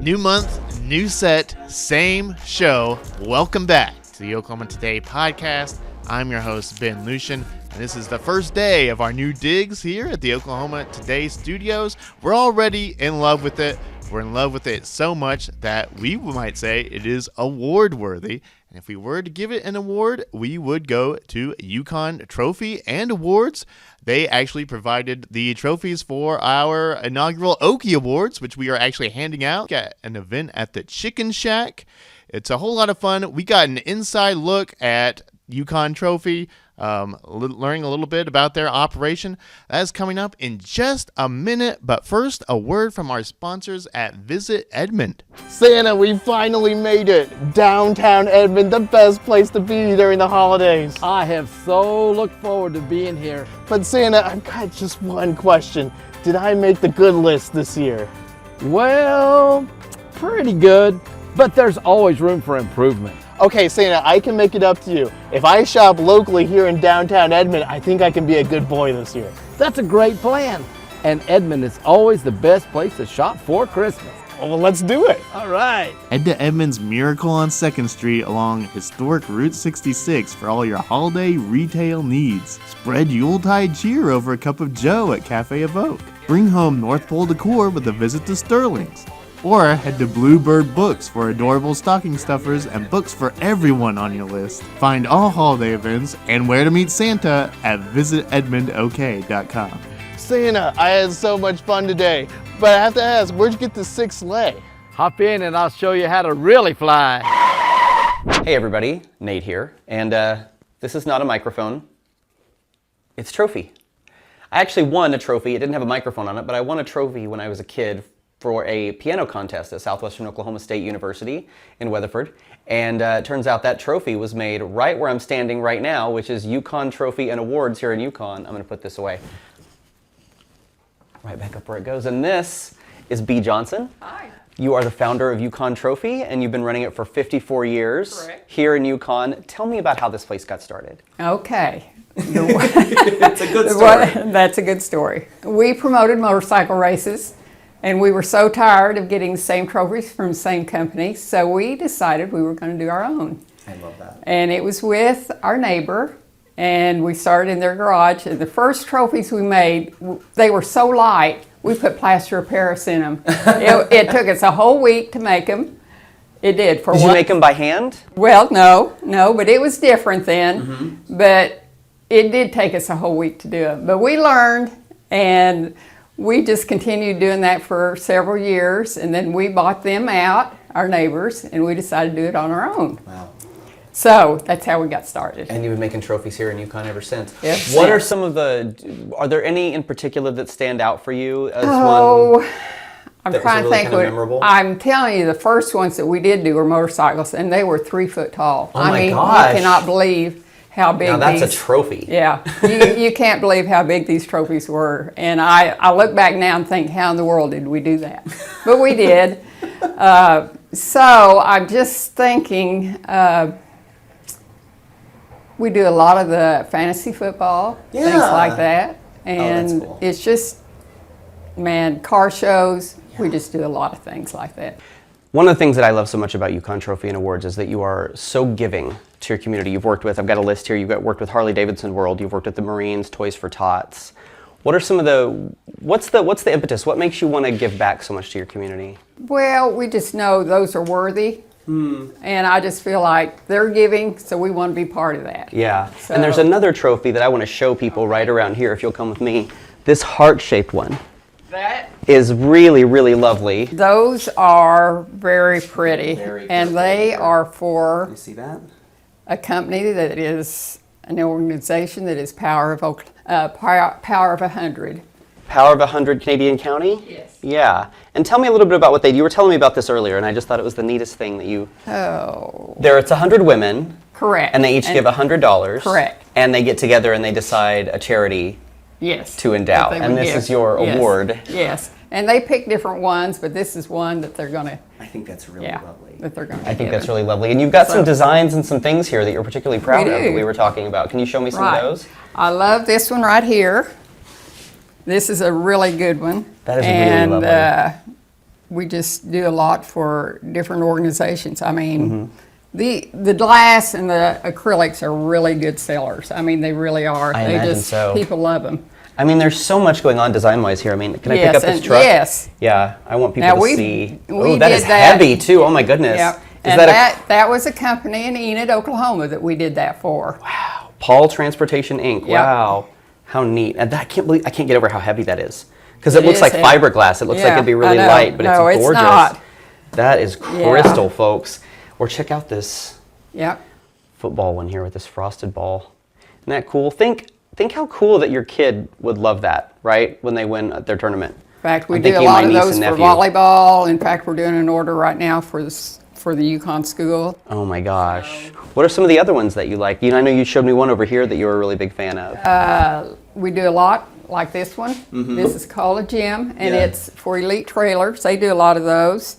New month, new set, same show. Welcome back to the Oklahoma Today podcast. I'm your host, Ben Lucian, and this is the first day of our new digs here at the Oklahoma Today studios. We're already in love with it. We're in love with it so much that we might say it is award-worthy. And if we were to give it an award, we would go to Yukon Trophy and Awards. They actually provided the trophies for our inaugural Okie Awards, which we are actually handing out at an event at the Chicken Shack. It's a whole lot of fun. We got an inside look at Yukon Trophy, learning a little bit about their operation. That is coming up in just a minute. But first, a word from our sponsors at Visit Edmond. Santa, we finally made it. Downtown Edmond, the best place to be during the holidays. I have so looked forward to being here. But Santa, I've got just one question. Did I make the good list this year? Well, pretty good, but there's always room for improvement. Okay, Santa, I can make it up to you. If I shop locally here in downtown Edmond, I think I can be a good boy this year. That's a great plan. And Edmond is always the best place to shop for Christmas. Well, let's do it. All right. Head to Edmond's Miracle on 2nd Street along historic Route 66 for all your holiday retail needs. Spread Yuletide cheer over a cup of joe at Cafe Evoke. Bring home North Pole decor with a visit to Sterling's. Or head to Bluebird Books for adorable stocking stuffers and books for everyone on your list. Find all holiday events and where to meet Santa at visitedmondok.com. Santa, I had so much fun today, but I have to ask, where'd you get the sixth sleigh? Hop in and I'll show you how to really fly. Hey everybody, Nate here, and this is not a microphone, it's a trophy. I actually won a trophy. It didn't have a microphone on it, but I won a trophy when I was a kid for a piano contest at Southwestern Oklahoma State University in Weatherford. And it turns out that trophy was made right where I'm standing right now, which is Yukon Trophy and Awards here in Yukon. I'm gonna put this away. Right back up where it goes. And this is Bea Johnson. Hi. You are the founder of Yukon Trophy, and you've been running it for 54 years. Correct. Here in Yukon. Tell me about how this place got started. Okay. It's a good story. That's a good story. We promoted motorcycle races, and we were so tired of getting the same trophies from the same company, so we decided we were going to do our own. I love that. And it was with our neighbor, and we started in their garage. And the first trophies we made, they were so light, we put plaster of Paris in them. It took us a whole week to make them. It did. Did you make them by hand? Well, no, but it was different then. Mm-hmm. But it did take us a whole week to do it. But we learned, and we just continued doing that for several years, and then we bought them out, our neighbors, and we decided to do it on our own. Wow. So that's how we got started. And you've been making trophies here in Yukon ever since. Yes. What are some of are there any in particular that stand out for you as I'm that trying to really think. kind of memorable? I'm telling you, the first ones that we did do were motorcycles, and they were 3 foot tall. Oh my I mean, gosh. you cannot believe how big Now that's these, a trophy. Yeah, you can't believe how big these trophies were. And I look back now and think, how in the world did we do that? But we did. So I'm just thinking, we do a lot of the fantasy football, things like that. And that's cool. It's just, man, car shows, we just do a lot of things like that. One of the things that I love so much about Yukon Trophy and Awards is that you are so giving to your community. You've worked with, I've got a list here, you've worked with Harley Davidson World, you've worked with the Marines, Toys for Tots. What are some of what's the impetus? What makes you want to give back so much to your community? Well, we just know those are worthy. And I just feel like they're giving, so we want to be part of that. Yeah, So, and there's another trophy that I want to show people right around here if you'll come with me. This heart-shaped one. That Is really, really lovely. those are very pretty, Very and pretty. they are for You see that? a company that is an organization that is Power of 100. Power of 100 Canadian County? Yes. Yeah. And tell me a little bit about what they do. You were telling me about this earlier, and I just thought it was the neatest thing that you... Oh, It's 100 women, correct. and they each give $100. Correct. And they get together and they decide a charity Yes. to endow. that they And would this give. is your Yes. award. Yes. And they pick different ones, but this is one that they're going to, I think that's really lovely. that they're going to I think that's really lovely. And you've got some So- designs and some things here that you're particularly proud We of that do. we were talking about. Can you show me some Right. of those? I love this one right here. This is a really good one. That is really and, lovely. we just do a lot for different organizations. I mean, Mm-hmm. the glass and the acrylics are really good sellers. I mean, they really are. I They imagine just so. people love them. I mean, there's so much going on design-wise here. I mean, can I pick Yes, up this and- truck? yes. Yeah, I want people Now, to we- see. we Oh, that did is that. heavy too. Oh my goodness. Yep. Is And that that was a company in Enid, Oklahoma that we did that for. a Paul Transportation Inc. Yep. Wow, how neat! And I can't get over how heavy that is because it It looks is like heavy. fiberglass. It looks like Yeah, it'd be I really know. light, but No, it's it's gorgeous. not. That is Yeah. crystal, folks. Or check out this Yep. football one here with this frosted ball. Isn't that cool? Think how cool that your kid would love that, right? When they win at their tournament. In fact, we I'm do a thinking lot my of niece those and for nephew. volleyball. In fact, we're doing an order right now for the Yukon school. Oh my gosh. What are some of the other ones that you like? You know, I know you showed me one over here that you were a really big fan of. We do a lot like this one. This is called a gym, and Yeah. it's for elite trailers. They do a lot of those.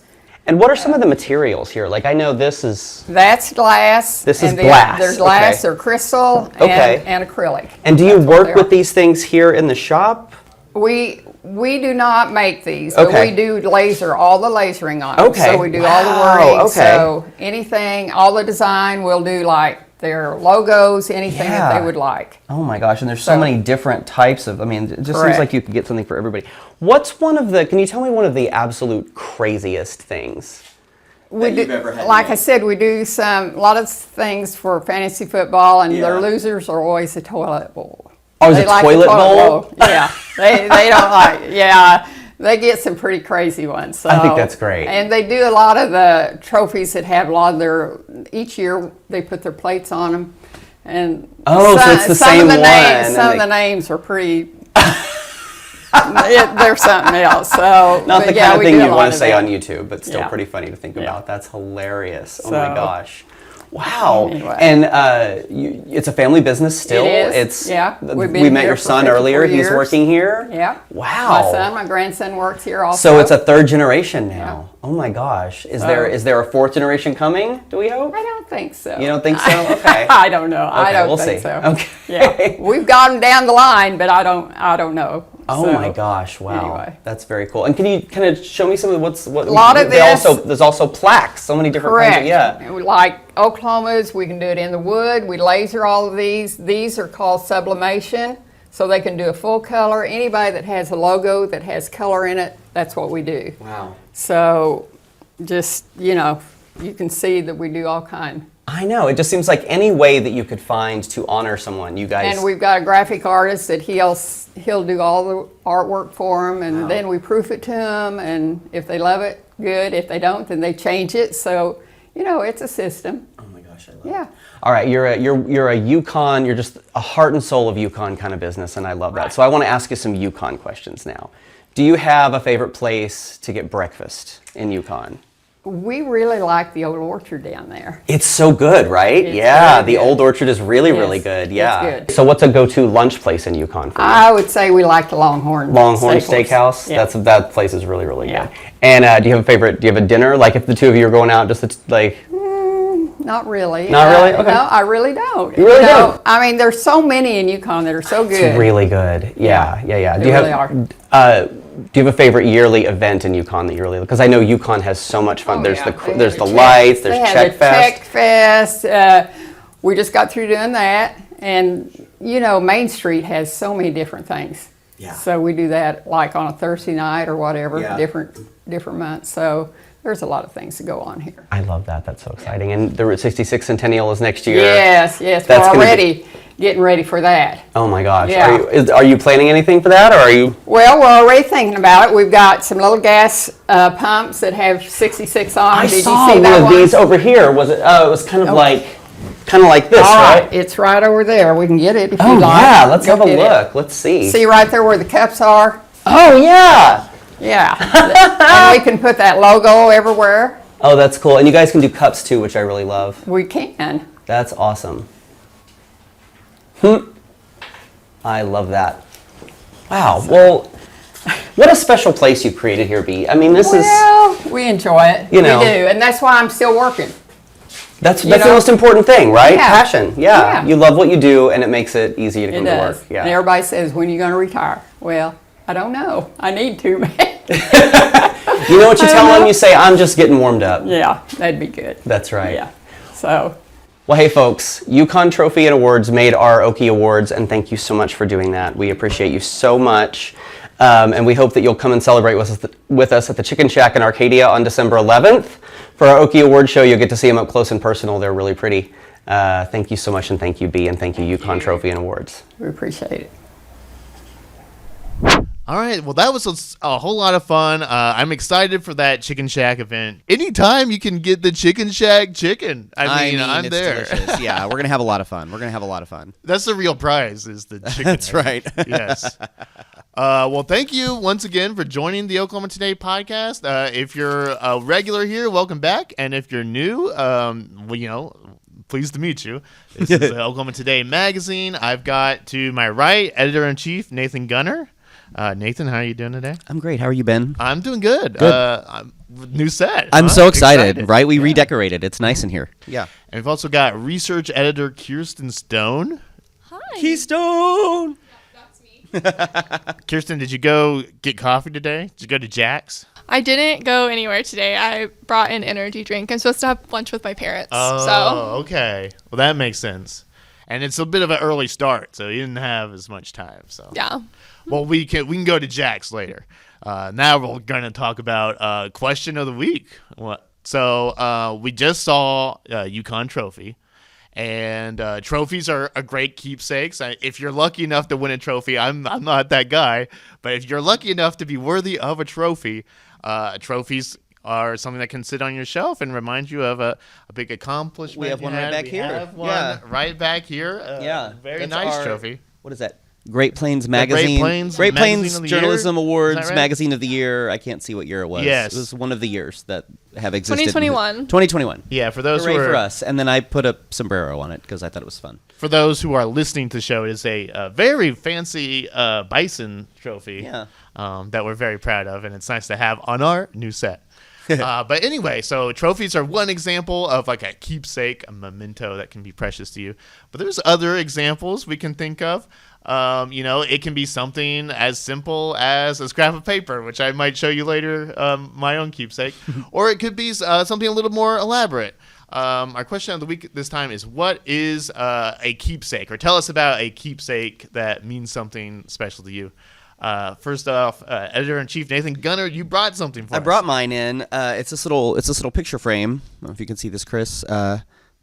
And what are some of the materials here? Like I know this is. That's glass. This is and then glass, There's glass okay. or crystal Okay. and acrylic. And do you That's what work they with are. these things here in the shop? We do not make these, but Okay. we do laser, all the lasering on them. Okay. So we do all the Wow, wording. okay. So anything, all the design, we'll do like their logos, anything that Yeah. they would like. Oh my gosh, and there's so So- many different types of, I mean, it just seems Correct. like you could get something for everybody. Can you tell me one of the absolute craziest things We you've do, ever had to like I make? said, we do a lot of things for fantasy football, and Yeah. their losers are always a toilet bowl. Oh, is They it like the toilet bowl? Yeah, they don't like. Yeah, they get some pretty crazy ones. So. I think that's great. And they do a lot of the trophies that have a lot of their. Each year they put their plates on them, and Oh, so it's the some same of the one, Names, and some they- of the names are pretty. They're something else. So Not but the yeah, kind of we thing do a you lot want of to say that. on YouTube, but still Yeah. pretty funny to think Yeah. about. That's hilarious. Oh my So- gosh. Wow. Anyway. And it's a family business still? It is, It's yeah. We've been we met here your for son 54 earlier. He's years. working here? Yeah. Wow. My son, my grandson works here also. So it's a third generation now. Oh my gosh. Is there a fourth generation coming? Do we hope? I don't think so. You don't think so? Okay. I don't know. I Okay, don't we'll think see. so. Okay. Yeah. We've gotten down the line, but I don't know. Oh So, my gosh! Wow, anyway. that's very cool. And can you kind of show me some of what? A lot of this- There's also plaques. So many different Correct. kinds of, yeah. And we like Oklahoma's, we can do it in the wood. We laser all of these. These are called sublimation, so they can do a full color. Anybody that has a logo that has color in it, that's what we do. Wow. So just, you can see that we do all kind. I know. It just seems like any way that you could find to honor someone, you guys. And we've got a graphic artist that he'll do all the artwork for them, and then we proof it to them. And if they love it, good. If they don't, then they change it. So it's a system. Oh my gosh, I love Yeah. it. All right, you're a Yukon. You're just a heart and soul of Yukon kind of business, and I love that. So I want to ask you some Yukon questions now. Do you have a favorite place to get breakfast in Yukon? We really like the old orchard down there. It's so good, right? It's Yeah, very the good. old orchard is really, Yes, really good. it's Yeah. good. So what's a go-to lunch place in Yukon for you? I would say we like the Longhorn. Longhorn Steakhouse. Yeah. That place is really, really Yeah. good. And do you have a favorite? Do you have a dinner? Like if the two of you are going out, just to, like. Not really. Not really? Okay. No, I really don't. You really don't? I mean, there's so many in Yukon that are so good. It's really good. Yeah. They Do you really have? Do you have a favorite yearly event in Yukon that you really? Because I know Yukon has so much fun. Oh, there's yeah. the They there's have the the lights. They There's have Czech the Fest. Czech Fest. We just got through doing that, and Main Street has so many different things. Yeah. So we do that like on a Thursday night or whatever, Yeah. different months. So there's a lot of things to go on here. I love that. That's so exciting. And the Route 66 Centennial is next year. Yes, That's we're gonna be- already getting ready for that. Oh my gosh. Yeah. Are you planning anything for that, or are you? Well, we're already thinking about it. We've got some little gas pumps that have 66 on. I Did saw you see one that of these over here. Was it? Oh, it was kind of like this, All right? right, it's right over there. We can get it if Oh you like. yeah. Let's Go have a get it. look. Let's see. See right there where the cups are? Oh yeah. Yeah. And we can put that logo everywhere. Oh, that's cool. And you guys can do cups too, which I really love. We can. That's awesome. I love that. Wow. Well, what a special place you created here, Bea. I mean, this is Well, we enjoy it. You know. We do, and that's why I'm still working. that's the know. most important thing, right? Yeah. Passion. Yeah. Yeah. You love what you do, and it makes it easy to It come to does. work. Yeah. And everybody says, when are you going to retire? Well, I don't know. I need to, man. You know what you tell them? You say, I'm just getting warmed up. Yeah, that'd be good. That's right. Yeah. So. Well, hey, folks, Yukon Trophy Awards made our Okie Awards, and thank you so much for doing that. We appreciate you so much, and we hope that you'll come and celebrate with us at the Chicken Shack in Arcadia on December 11th. For our Okie Award show, you'll get to see them up close and personal. They're really pretty. Thank you so much, and thank you, Bea, and thank you, Yukon Trophy and Awards. We appreciate it. All right, well, that was a whole lot of fun. I'm excited for that Chicken Shack event. Anytime you can get the Chicken Shack chicken, I mean I'm it's there. Delicious. Yeah, we're gonna have a lot of fun. That's the real prize, is the chicken. That's right. Yes. Well, thank you once again for joining the Oklahoma Today podcast. If you're a regular here, welcome back. And if you're new, pleased to meet you. This is the Oklahoma Today magazine. I've got to my right, editor-in-chief Nathan Gunner. Nathan, how are you doing today? I'm great. How are you, Ben? I'm doing good. New set. I'm so excited, right? We redecorated. It's nice in here. Yeah. And we've also got research editor Kirsten Stone. Hi. Keystone. That's me. Kirsten, did you go get coffee today? Did you go to Jack's? I didn't go anywhere today. I brought an energy drink. I'm supposed to have lunch with my parents. Oh, okay. Well, that makes sense. And it's a bit of an early start, so you didn't have as much time. So Yeah. Well, we can go to Jack's later. Now we're going to talk about question of the week. So we just saw Yukon Trophy, and trophies are a great keepsakes. If you're lucky enough to win a trophy, I'm not that guy, but if you're lucky enough to be worthy of a trophy, trophies are something that can sit on your shelf and remind you of a big accomplishment. We have one right back here. We have one Yeah. right back here. Very That's nice our- trophy. What is that? Great Plains Magazine. Great Plains of the Journalism Year? Awards, Is that right? Magazine of the Year. I can't see what year it was. Yes. It was one of the years that have existed. 2021. 2021. Yeah, for those Hooray who are for us. And then I put a sombrero on it because I thought it was fun. For those who are listening to the show, it is a very fancy bison trophy that we're very proud of, and it's nice to have on our new set. But anyway, so trophies are one example of like a keepsake, a memento that can be precious to you. But there's other examples we can think of. It can be something as simple as a scrap of paper, which I might show you later, my own keepsake. Or it could be something a little more elaborate. Our question of the week this time is, what is a keepsake? Or tell us about a keepsake that means something special to you. First off, editor-in-chief Nathan Gunner, you brought something for us. I brought mine in. It's this little picture frame. I don't know if you can see this, Chris.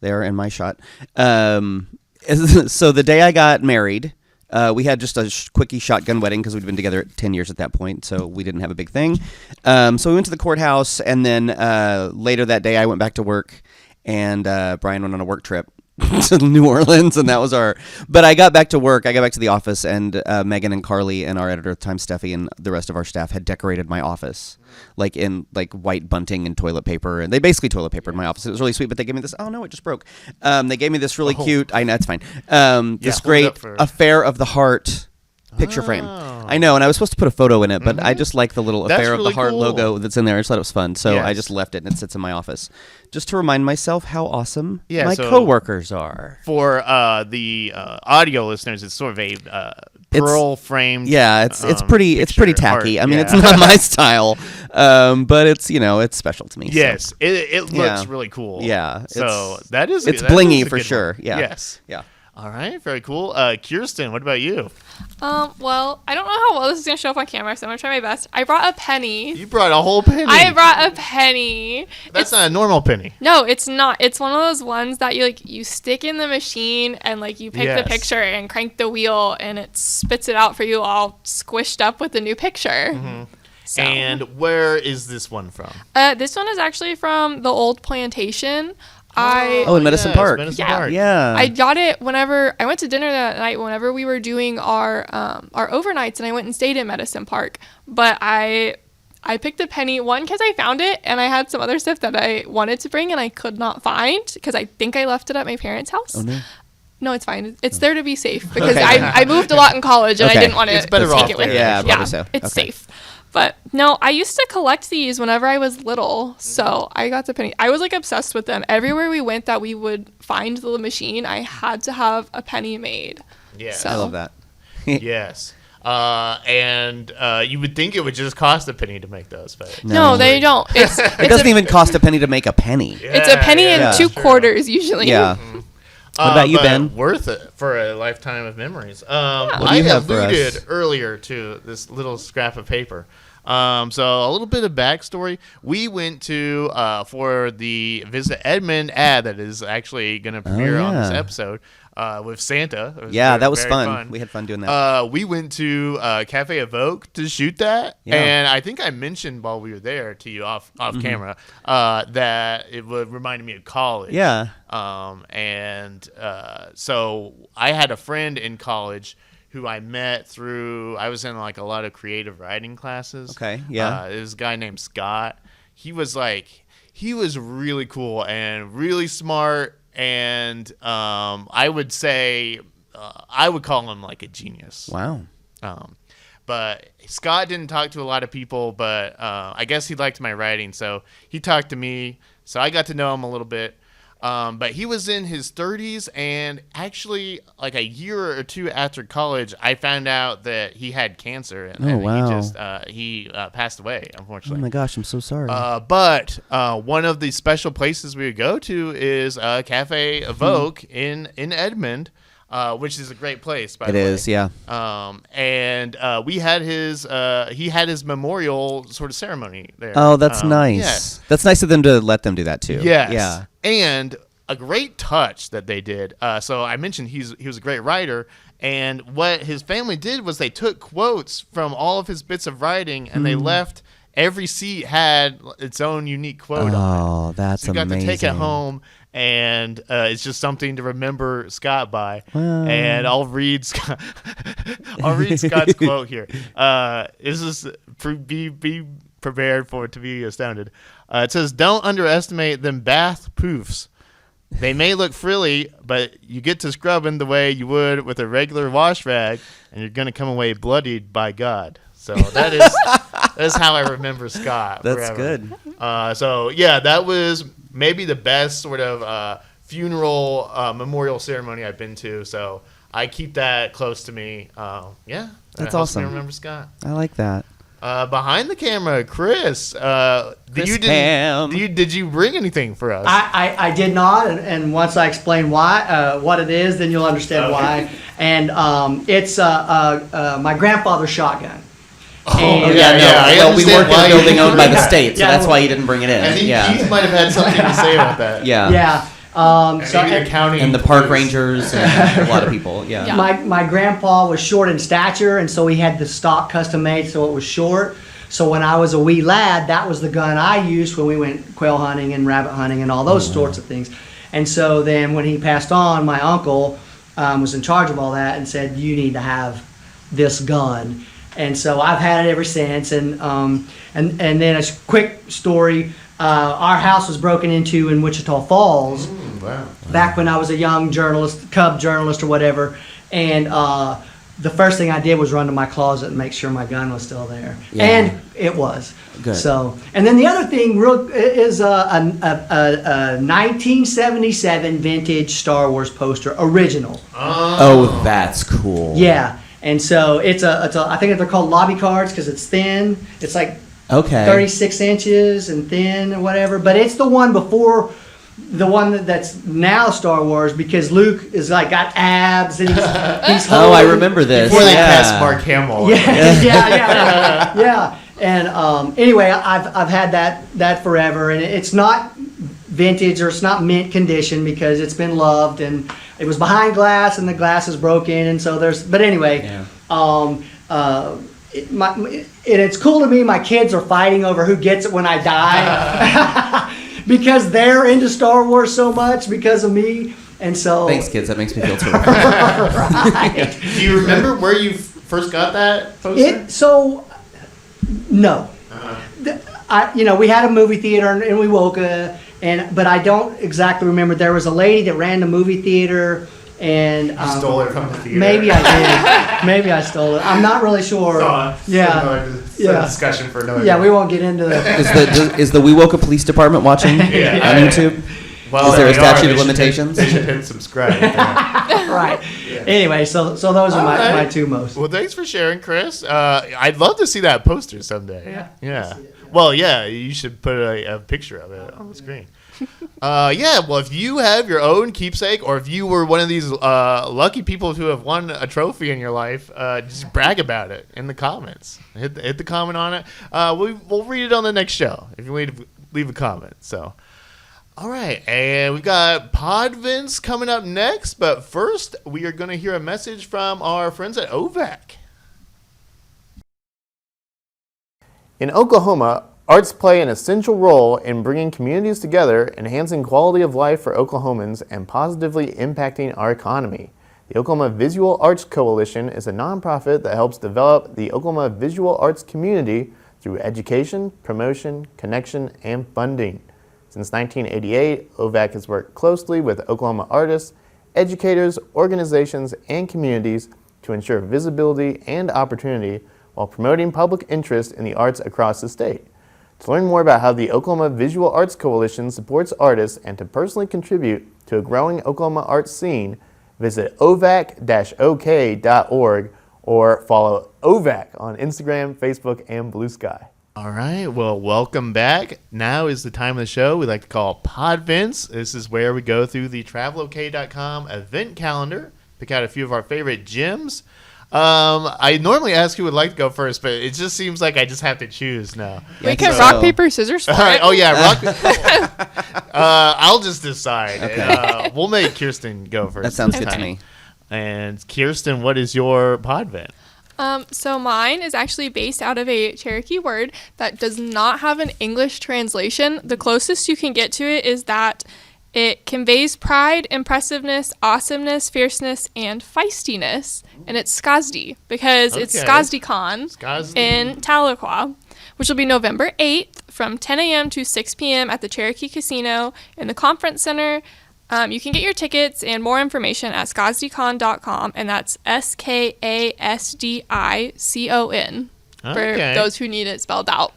There in my shot. So the day I got married, we had just a quickie shotgun wedding because we'd been together 10 years at that point, so we didn't have a big thing. So we went to the courthouse, and then later that day I went back to work, and Brian went on a work trip to New Orleans, and that was but I got back to work. I got back to the office, and Megan and Carly and our editor at the time, Steffi, and the rest of our staff had decorated my office in white bunting and toilet paper, and they basically toilet papered my office. It was really sweet, but they gave me this. Oh no, it just broke. They gave me this really cute. I know, it's fine. This great Affair of the Heart picture frame. I know, and I was supposed to put a photo in it, but I just like the little That's Affair of really the Heart cool. logo that's in there. I just thought it was fun, so I Yes. just left it, and it sits in my office just to remind myself how awesome Yeah, my so- coworkers are. For the audio listeners, it's sort of a pearl framed. Yeah, it's pretty picture tacky. art. I mean, Yeah. it's not my style, but it's it's special to me. so. Yes, it looks Yeah. really cool. Yeah, So it's- that is it's that is blingy a for good sure. one. Yeah. Yes. Yeah. All right. Very cool. Kirsten, what about you? Well, I don't know how well this is going to show up on camera, so I'm going to try my best. I brought a penny. You brought a whole penny. I brought a penny. That's not a normal penny. No, it's not. It's one of those ones that you stick in the machine and you pick Yes. the picture and crank the wheel and it spits it out for you all squished up with the new picture. So. And where is this one from? This one is actually from the old plantation. Oh, in Medicine yes, Park. Medicine Yeah. Park. Yeah. I got it whenever I went to dinner that night. Whenever we were doing our overnights, and I went and stayed in Medicine Park. But I picked a penny because I found it, and I had some other stuff that I wanted to bring and I could not find because I think I left it at my parents' house. Oh no. No, it's fine. It's there to be safe because Okay. I moved a lot in college and Okay. I didn't want to It's better take off it with there. me. Yeah, probably so. It's Okay. safe. But no, I used to collect these whenever I was little. So I got the penny. I was obsessed with them. Everywhere we went that we would find the machine, I had to have a penny made. Yes. So- I love that. Yes. And you would think it would just cost a penny to make those, but No, they don't. It's It doesn't even cost a penny to make a penny. it's a penny and yeah. 2 quarters usually. Yeah. What about you, but Ben? Worth it for a lifetime of memories. What do I you have for us? alluded earlier to this little scrap of paper. So a little bit of backstory. We went to for the Visit Edmond ad that is actually going to premiere on this yeah. episode with Santa. It was Yeah, very- that was very fun. We had fun doing that. We went to Cafe Evoque to shoot that, Yeah. and I think I mentioned while we were there to you off camera that it would reminded me of college. Yeah. So I had a friend in college who I met through. I was in like a lot of creative writing classes. Okay, yeah. This guy named Scott. He was really cool and really smart, and I would say I would call him like a genius. Wow. But Scott didn't talk to a lot of people, but I guess he liked my writing, so he talked to me. So I got to know him a little bit. But he was in his 30s, and actually, like a year or two after college, I found out that he had cancer, and wow. he passed away, Oh unfortunately. my gosh, I'm so sorry. But one of the special places we would go to is Cafe Evoque in Edmond, which is a great place, by the way. It is, yeah. And we had he had his memorial sort of ceremony there. Oh, that's nice. Yes. That's nice of them to let them do that too. Yes. Yeah. And a great touch that they did. So I mentioned he was a great writer, and what his family did was they took quotes from all of his bits of writing, and they left. Every seat had its own unique quote on it. Oh, that's So you got amazing. to take it home, and it's just something to remember Scott by. And I'll read Scott's quote here. This is be prepared for it to be astounded. It says, "Don't underestimate them bath poofs. They may look frilly, but you get to scrubbing the way you would with a regular wash rag, and you're gonna come away bloodied by God." So that's how I remember Scott. That's forever. good. So yeah, that was maybe the best sort of funeral memorial ceremony I've been to. So I keep that close to me. Yeah, That's helps me awesome. remember Scott. I like that. Behind the camera, Chris. Chris Ham. Did you bring anything for us? I did not, and once I explain why, what it is, then you'll understand why. And it's my grandfather's shotgun. Oh, And- yeah, I Well, we understand work in why a you building didn't owned by bring the that. state, so Yeah, that's why you didn't bring it in. I think Yeah. Keith might have had something to say about that. Yeah. Yeah. And So maybe the county And the park police. rangers and a lot of people. Yeah. Yeah. my grandpa was short in stature, and so he had the stock custom made, so it was short. So when I was a wee lad, that was the gun I used when we went quail hunting and rabbit hunting and all those sorts of things. And so then when he passed on, my uncle was in charge of all that and said, "You need to have this gun." And so I've had it ever since. And then a quick story. Our house was broken into in Wichita Falls Wow. back when I was a young journalist, cub journalist or whatever. And the first thing I did was run to my closet and make sure my gun was still there. Yeah. And it was. Good. So, and then the other thing is a 1977 vintage Star Wars poster, original. Oh, that's cool. Yeah. And so it's a I think they're called lobby cards because it's thin. It's like Okay. 36 inches and thin or whatever. But it's the one before the one that's now Star Wars, because Luke is like got abs and he's Oh, I holding- remember this. Before they yeah. cast Mark Hamill. Yeah. And anyway, I've had that forever, and it's not vintage or it's not mint condition because it's been loved, and it was behind glass and the glass is broken, and so there's. But anyway, and it's cool to me. My kids are fighting over who gets it when I die because they're into Star Wars so much because of me, and so. Thanks, kids. That makes me feel terrific. Right. Do you remember where you first got that poster? No. We had a movie theater in Wewoka, but I don't exactly remember. There was a lady that ran the movie theater, and You stole it from the theater. maybe I did. Maybe I stole it. I'm not really sure. Yeah. Discussion for another Yeah, day. we won't get into that. Is the Wewoka Police Department watching on YouTube? Well, Is there a they are. statute of They should limitations? They should hit subscribe. Right. Anyway, so those are All right. my two most. Well, thanks for sharing, Chris. I'd love to see that poster someday. Yeah. Well, yeah, you should put a picture of it on the screen. Well, if you have your own keepsake, or if you were one of these lucky people who have won a trophy in your life, just brag about it in the comments. Hit the comment on it. We'll read it on the next show if you leave a comment. So, all right, and we've got podvents coming up next, but first we are going to hear a message from our friends at OVAC. In Oklahoma, arts play an essential role in bringing communities together, enhancing quality of life for Oklahomans, and positively impacting our economy. The Oklahoma Visual Arts Coalition is a nonprofit that helps develop the Oklahoma visual arts community through education, promotion, connection, and funding. Since 1988, OVAC has worked closely with Oklahoma artists, educators, organizations, and communities to ensure visibility and opportunity while promoting public interest in the arts across the state. To learn more about how the Oklahoma Visual Arts Coalition supports artists and to personally contribute to a growing Oklahoma arts scene, visit ovac-ok.org or follow OVAC on Instagram, Facebook, and Blue Sky. All right, well, welcome back. Now is the time of the show we like to call Podvents. This is where we go through the travelok.com event calendar, pick out a few of our favorite gyms. I normally ask who would like to go first, but it just seems like I just have to choose now. We can rock, paper, scissors for it. Oh, yeah, rock. I'll just decide. Okay. We'll make Kirsten go first. That sounds this good to time. me. And Kirsten, what is your podvent? So mine is actually based out of a Cherokee word that does not have an English translation. The closest you can get to it is that it conveys pride, impressiveness, awesomeness, fierceness, and feistiness. And it's Skazdi because it's Okay. SkazdiCon Skazdi. in Tahlequah, which will be November 8th from 10 a.m. to 6 p.m. at the Cherokee Casino in the Conference Center. You can get your tickets and more information at skazdicon.com, and that's SKASDICON for Okay. those who need it spelled out.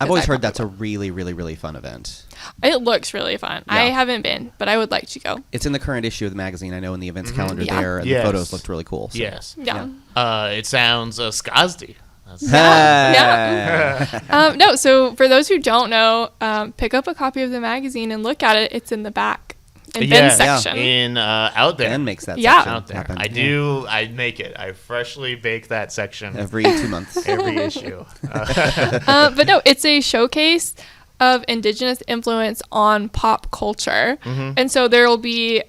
I've always heard that's a really, really, really fun event. It looks really fun. I haven't been, but I would like to go. It's in the current issue of the magazine. I know in the events calendar Yeah. there, and Yes. the photos looked really cool. So. Yes. Yeah. It sounds Skazdi. Yeah. No, so for those who don't know, pick up a copy of the magazine and look at it. It's in the back. In Ben's section. In out there. Ben makes that Yeah. section Out there. happen. I do. I make it. I freshly bake that section Every 2 months. every issue. But no, it's a showcase of Indigenous influence on pop culture. And so there will be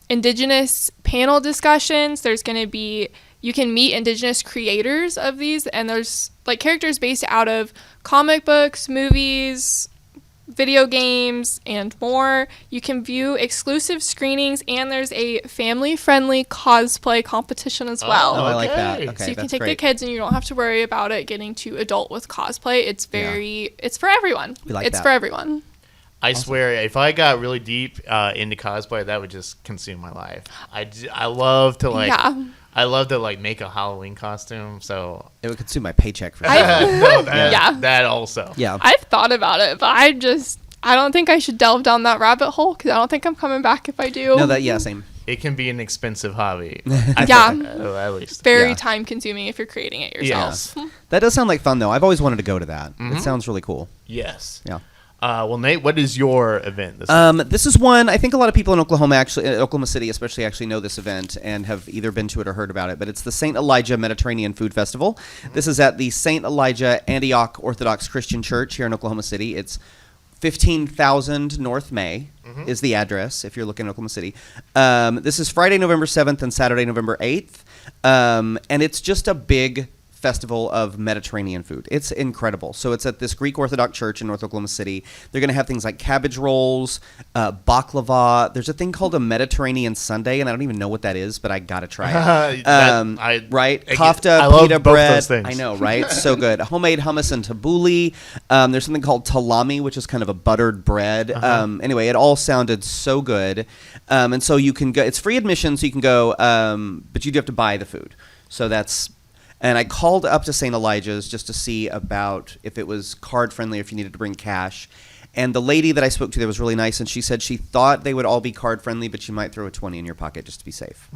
Indigenous panel discussions. There's going to be, you can meet Indigenous creators of these, and there's like characters based out of comic books, movies, video games, and more. You can view exclusive screenings, and there's a family-friendly cosplay competition as well. Oh, I like that. Okay. Okay, So you can that's take the great. kids, and you don't have to worry about it getting too adult with cosplay. It's it's for everyone. We like it's that. for everyone. I swear, if I got really deep into cosplay, that would just consume my life. I love to I love to make a Halloween costume. So It would consume my paycheck for I- sure. no, that, Yeah. that also. Yeah. I've thought about it, but I don't think I should delve down that rabbit hole because I don't think I'm coming back if I do. No, same. It can be an expensive hobby. Yeah. At least. Very Yeah. time consuming if you're creating it yourself. Yes. That does sound like fun, though. I've always wanted to go to that. It sounds really cool. Yes. Yeah. Well, Nate, what is your event this This is one I think a lot of people in Oklahoma City especially actually know this event and have either been to it or heard about it, but it's the St. Elijah Mediterranean Food Festival. This is at the St. Elijah Antioch Orthodox Christian Church here in Oklahoma City. It's 15,000 North May is the address if you're looking at Oklahoma City. This is Friday, November 7th and Saturday, November 8th. And it's just a big festival of Mediterranean food. It's incredible. So it's at this Greek Orthodox church in North Oklahoma City. They're going to have things like cabbage rolls, baklava. There's a thing called a Mediterranean Sundae, and I don't even know what that is, but I got to try it. Right? Kofta, I love pita both bread. those things. I know, right? So good. Homemade hummus and tabbouleh. There's something called talami, which is kind of a buttered bread. Anyway, it all sounded so good. And so you can go. It's free admission, so you can go, but you do have to buy the food. So that's... And I called up to St. Elijah's just to see about if it was card friendly, if you needed to bring cash. And the lady that I spoke to there was really nice, and she said she thought they would all be card friendly, but you might throw a 20 in your pocket just to be safe.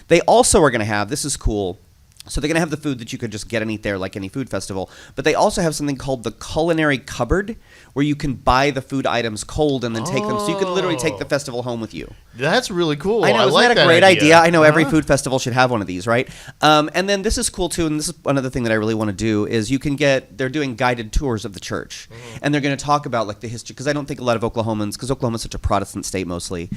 They also are going to have, this is cool, so they're going to have the food that you could just get and eat there like any food festival. But they also have something called the culinary cupboard where you can buy the food items cold and then take them. So you can literally take the festival home with you. That's really cool. I know, isn't like that a great idea? I know every food festival should have one of these, right? And then this is cool too, and this is another thing that I really want to do, is you can they're doing guided tours of the church. And they're going to talk about like the history, because I don't think a lot of Oklahomans, because Oklahoma's such a Protestant state mostly,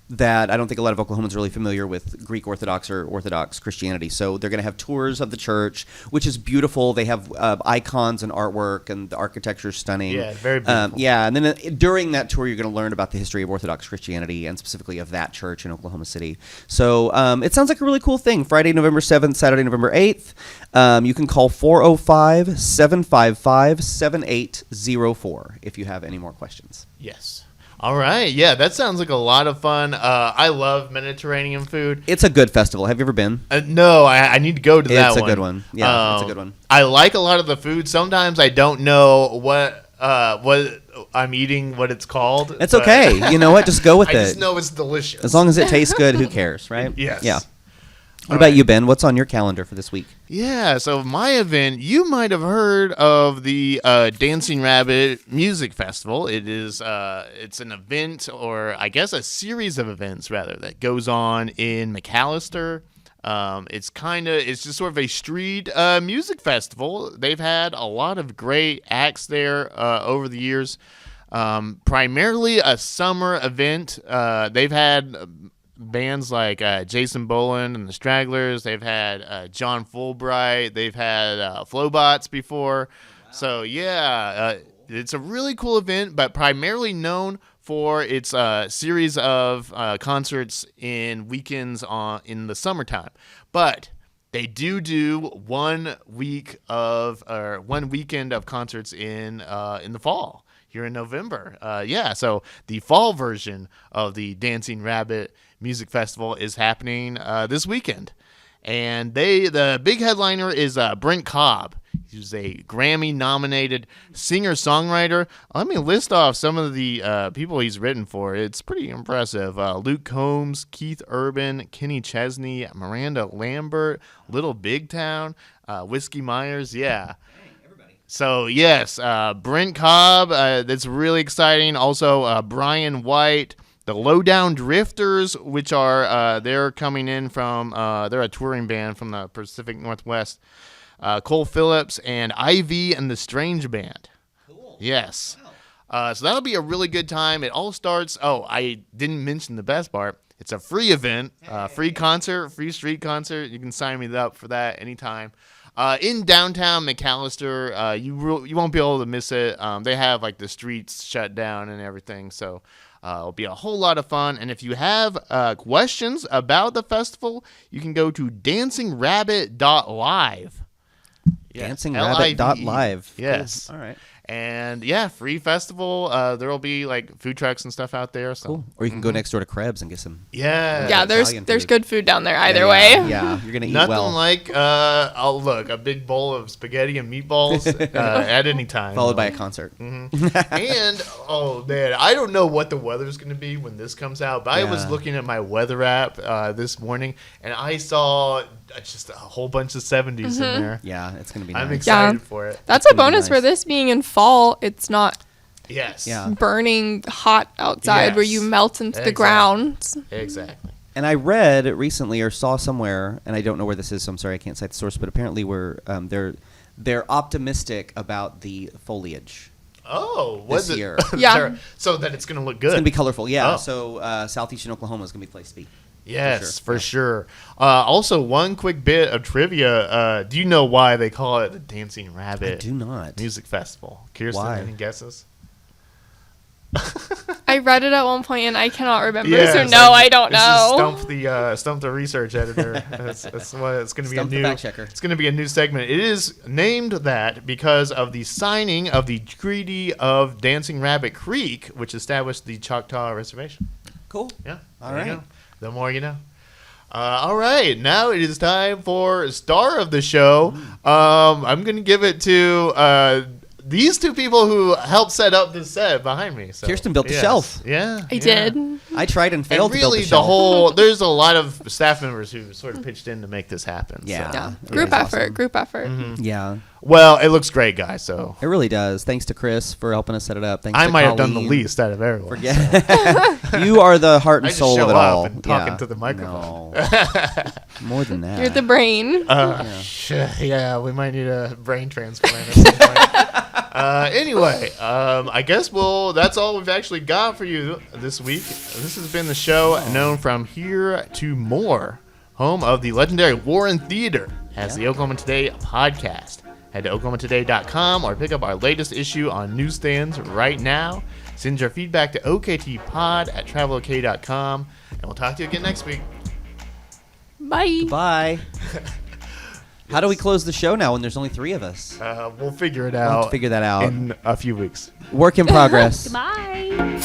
that I don't think a lot of Oklahomans are really familiar with Greek Orthodox or Orthodox Christianity. So they're going to have tours of the church, which is beautiful. They have icons and artwork, and the architecture is stunning. Yeah, very beautiful. And then during that tour, you're going to learn about the history of Orthodox Christianity and specifically of that church in Oklahoma City. So it sounds like a really cool thing. Friday, November 7th, Saturday, November 8th. You can call 405-755-7804 if you have any more questions. Yes. All right. Yeah, that sounds like a lot of fun. I love Mediterranean food. It's a good festival. Have you ever been? No, I need to go to that one. It's a good one. Yeah, it's a good one. I like a lot of the food. Sometimes I don't know what I'm eating, what it's called. It's okay. You know what? Just go with it. I just know it's delicious. As long as it tastes good, who cares, right? Yes. Yeah. What about you, Ben? What's on your calendar for this week? Yeah, so my event, you might have heard of the Dancing Rabbit Music Festival. It is it's an event, or I guess a series of events rather, that goes on in McAllister. It's just sort of a street music festival. They've had a lot of great acts there over the years. Primarily a summer event. They've had bands like Jason Boland and the Stragglers. They've had John Fulbright. They've had Flowbots before. Wow. So yeah, it's a really cool event, but primarily known for its series of concerts in weekends in the summertime. But they do 1 weekend of concerts in the fall. Here in November. So the fall version of the Dancing Rabbit Music Festival is happening this weekend. And the big headliner is Brent Cobb. He's a Grammy-nominated singer-songwriter. Let me list off some of the people he's written for. It's pretty impressive. Luke Combs, Keith Urban, Kenny Chesney, Miranda Lambert, Little Big Town, Whiskey Myers. Yeah. So, yes, Brent Cobb, that's really exciting. Also, Brian White, the Lowdown Drifters, which are, they're coming in from, they're a touring band from the Pacific Northwest. Cole Phillips, and Ivy and the Strange Band. Cool. Yes. Wow. So that'll be a really good time. It all starts, I didn't mention the best part. It's a free event, free concert, free street concert. You can sign me up for that anytime. In downtown McAllister, you won't be able to miss it. They have like the streets shut down and everything, so it'll be a whole lot of fun. And if you have questions about the festival, you can go to dancingrabbit.live. Dancingrabbit.live. Yes. Cool. All right. And yeah, free festival. There will be like food trucks and stuff out there. So. Cool. Or you can go next door to Krebs and get some. Yeah, there's food. Good food down there either way. Yeah, you're gonna eat Nothing well. like a big bowl of spaghetti and meatballs at any time. Followed by a concert. Mm-hmm. And oh man, I don't know what the weather's going to be when this comes out, but I was looking at my weather app this morning and I saw just a whole bunch of 70s in there. Yeah, it's gonna be nice. I'm excited for it. That's a bonus for this being in fall. It's not burning hot outside where you melt into the ground. Exactly. And I read recently or saw somewhere, and I don't know where this is, so I'm sorry I can't cite the source, but apparently they're optimistic about the foliage. Oh, this year. Yeah. So that it's going to look good. It's going to be colorful, yeah. Oh. So southeastern Oklahoma is going to be the place to be. Yes, for sure. Also, one quick bit of trivia. Do you know why they call it the Dancing Rabbit I do not. Music Festival? Kirsten, Why? any guesses? I read it at one point and I cannot remember, Yeah, so it's no, like- I don't know. Stump the research editor. That's what it's going to be. Stump the fact checker. It's going to be a new segment. It is named that because of the signing of the Treaty of Dancing Rabbit Creek, which established the Choctaw Reservation. Cool. Yeah. All there you right. go. The more you know. All right, now it is time for star of the show. I'm going to give it to these two people who helped set up this set behind me. So, Kirsten built the shelf. Yeah, I did. I tried and failed And to build really, the shelf. there's a lot of staff members who sort of pitched in to make this happen. Yeah. So. Yeah. It Group was effort. awesome. Group effort. Yeah. Well, it looks great, guys. So It really does. Thanks to Chris for helping us set it up. Thanks I to might have done the Colleen. least out of everyone. You are the heart I and just soul show of it up all. and talk into the microphone. No. More than that. You're the brain. Yeah, we might need a brain transplant at some point. Anyway, I guess that's all we've actually got for you this week. This has been the show known from here to more, home of the legendary Warren Theater as the Oklahoma Today podcast. Head to oklahomatoday.com or pick up our latest issue on newsstands right now. Send your feedback to oktpod@travelok.com, and we'll talk to you again next week. Bye. Bye. How do we close the show now when there's only 3 of us? We'll figure it We'll have out. to figure that out. In a few weeks. Work in progress. Bye.